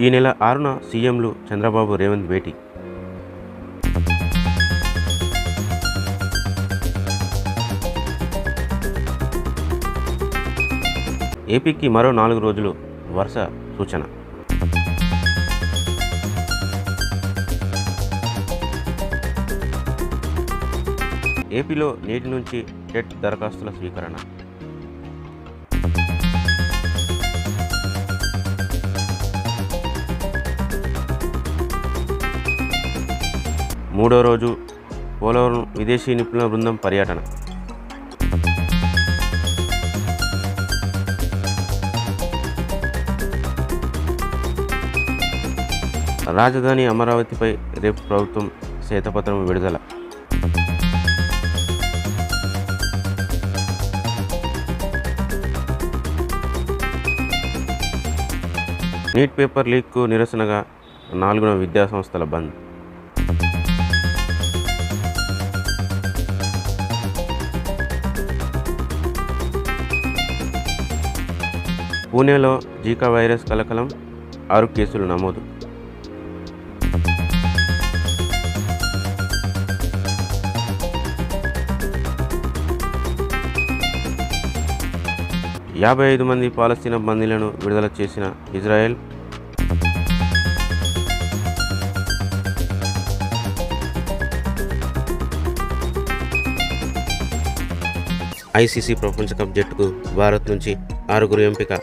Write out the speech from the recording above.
ఈ నెల 6న సీఎంలు చంద్రబాబు, రేవంత్ భేటీ. ఏపీకి మరో 4 రోజులు వర్ష సూచన. ఏపీలో నేటి నుంచి టెట్ దరఖాస్తుల స్వీకరణ. మూడో రోజు పోలవరం విదేశీ నిపుణుల బృందం పర్యటన. రాజధాని అమరావతిపై రేపు ప్రభుత్వం శ్వేతపత్రం విడుదల. నీట్ పేపర్ లీక్కు నిరసనగా 4వ విద్యాసంస్థల బంద్. పూణేలో జీకా వైరస్ కలకలం, 6 కేసులు నమోదు. యాభై 55 మంది పాలస్తీనా బందీలను విడుదల చేసిన ఇజ్రాయెల్. ఐసీసీ ప్రపంచ కప్ జట్టుకు భారత్ నుంచి 6 ఎంపిక.